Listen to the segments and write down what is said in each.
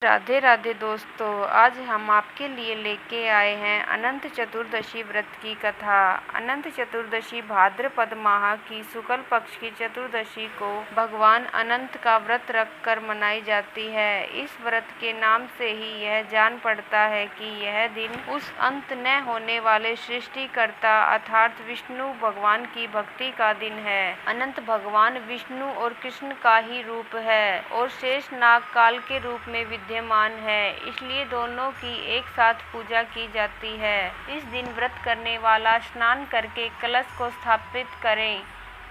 राधे राधे दोस्तों, आज हम आपके लिए लेके आए हैं अनंत चतुर्दशी व्रत की कथा। अनंत चतुर्दशी भाद्रपद माह की शुक्ल पक्ष की चतुर्दशी को भगवान अनंत का व्रत रखकर मनाई जाती है। इस व्रत के नाम से ही यह जान पड़ता है कि यह दिन उस अंत न होने वाले सृष्टिकर्ता अर्थात विष्णु भगवान की भक्ति का दिन है। अनंत भगवान विष्णु और कृष्ण का ही रूप है और शेष नाग काल के रूप में विद्यमान है, इसलिए दोनों की एक साथ पूजा की जाती है। इस दिन व्रत करने वाला स्नान करके कलश को स्थापित करें।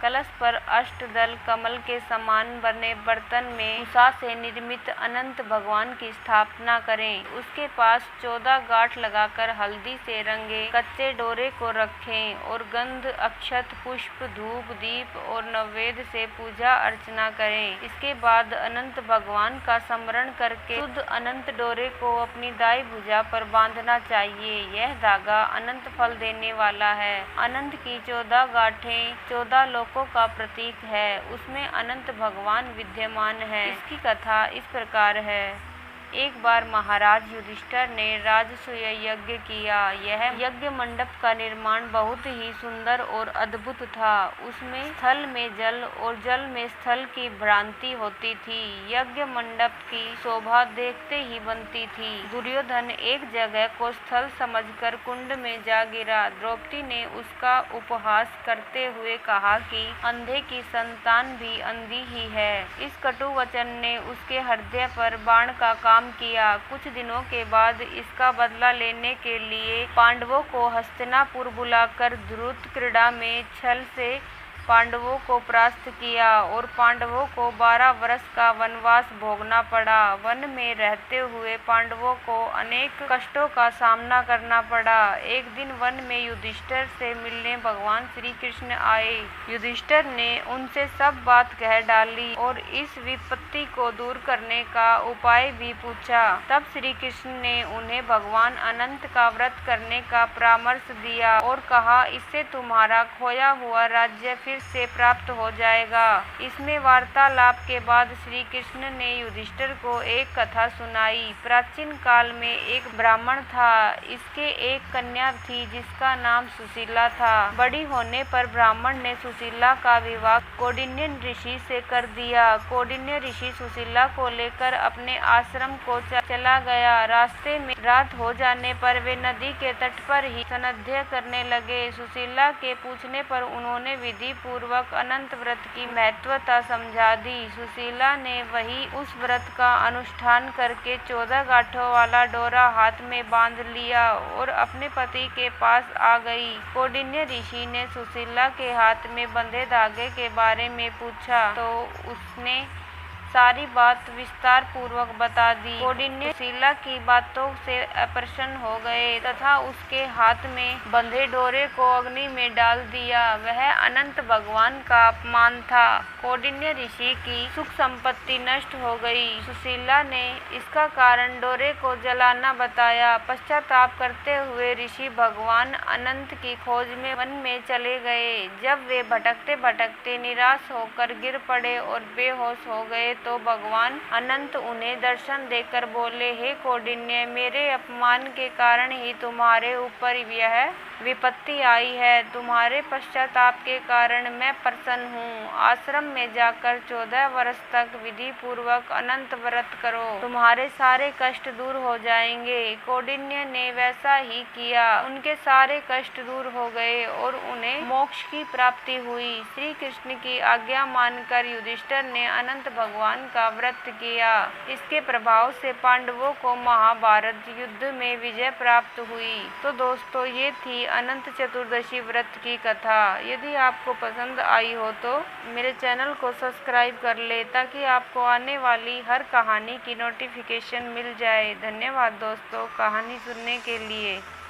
कलश पर अष्टदल कमल के समान बने बर्तन में उषा से निर्मित अनंत भगवान की स्थापना करें। उसके पास 14 गांठ लगाकर हल्दी से रंगे कच्चे डोरे को रखें और गंध, अक्षत, पुष्प, धूप, दीप और नैवेद्य से पूजा अर्चना करें। इसके बाद अनंत भगवान का स्मरण करके शुद्ध अनंत डोरे को अपनी दाई भुजा पर बांधना चाहिए। यह धागा अनंत फल देने वाला है। अनंत की 14 गांठें 14 लोकों का प्रतीक है। उसमें अनंत भगवान विद्यमान है। इसकी कथा इस प्रकार है। एक बार महाराज युधिष्ठिर ने राजसूय यज्ञ किया। यह यज्ञ मंडप का निर्माण बहुत ही सुंदर और अद्भुत था। उसमें स्थल में जल और जल में स्थल की भ्रांति होती थी। यज्ञ मंडप की शोभा देखते ही बनती थी। दुर्योधन एक जगह को स्थल समझकर कुंड में जा गिरा। द्रौपदी ने उसका उपहास करते हुए कहा कि अंधे की संतान भी अंधी ही है। इस कटु वचन ने उसके हृदय पर बाण का काम किया। कुछ दिनों के बाद इसका बदला लेने के लिए पांडवों को हस्तिनापुर बुलाकर द्रुत क्रीड़ा में छल से पांडवों को परास्त किया और पांडवों को 12 वर्ष का वनवास भोगना पड़ा। वन में रहते हुए पांडवों को अनेक कष्टों का सामना करना पड़ा। एक दिन वन में युधिष्ठिर से मिलने भगवान श्री कृष्ण आए। युधिष्ठिर ने उनसे सब बात कह डाली और इस विपत्ति को दूर करने का उपाय भी पूछा। तब श्री कृष्ण ने उन्हें भगवान अनंत का व्रत करने का परामर्श दिया और कहा, इससे तुम्हारा खोया हुआ राज्य फिर से प्राप्त हो जाएगा। इसमें वार्तालाप के बाद श्री कृष्ण ने युधिष्ठिर को एक कथा सुनाई। प्राचीन काल में एक ब्राह्मण था। इसके एक कन्या थी जिसका नाम सुशीला था। बड़ी होने पर ब्राह्मण ने सुशीला का विवाह कौंडिन्य ऋषि से कर दिया। कौंडिन्य ऋषि सुशीला को लेकर अपने आश्रम को चला गया। रास्ते में रात हो जाने पर वे नदी के तट पर ही स्नान करने लगे। सुशीला के पूछने पर उन्होंने विधि पूर्वक अनंत व्रत की महत्वता समझा दी। सुशीला ने वही उस व्रत का अनुष्ठान करके 14 गांठों वाला डोरा हाथ में बांध लिया और अपने पति के पास आ गई। कौंडिन्य ऋषि ने सुशीला के हाथ में बंधे धागे के बारे में पूछा तो उसने सारी बात विस्तार पूर्वक बता दी। कौंडिन्य सुशीला की बातों से प्रसन्न हो गए तथा उसके हाथ में बंधे डोरे को अग्नि में डाल दिया। वह अनंत भगवान का अपमान था। कौंडिन्य ऋषि की सुख संपत्ति नष्ट हो गई। सुशीला ने इसका कारण डोरे को जलाना बताया। पश्चाताप करते हुए ऋषि भगवान अनंत की खोज में वन में चले गए। जब वे भटकते भटकते निराश होकर गिर पड़े और बेहोश हो गए तो भगवान अनंत उन्हें दर्शन देकर बोले, हे कौंडिन्य, मेरे अपमान के कारण ही तुम्हारे ऊपर यह विपत्ति आई है। तुम्हारे पश्चाताप के कारण मैं प्रसन्न हूँ। आश्रम में जाकर 14 वर्ष तक विधि पूर्वक अनंत व्रत करो, तुम्हारे सारे कष्ट दूर हो जाएंगे। कौंडिन्य ने वैसा ही किया। उनके सारे कष्ट दूर हो गए और उन्हें मोक्ष की प्राप्ति हुई। श्री कृष्ण की आज्ञा मानकर युधिष्ठिर ने अनंत भगवान का व्रत किया। इसके प्रभाव से पांडवों को महाभारत युद्ध में विजय प्राप्त हुई। तो दोस्तों, ये थी अनंत चतुर्दशी व्रत की कथा। यदि आपको पसंद आई हो तो मेरे चैनल को सब्सक्राइब कर ले ताकि आपको आने वाली हर कहानी की नोटिफिकेशन मिल जाए। धन्यवाद दोस्तों कहानी सुनने के लिए।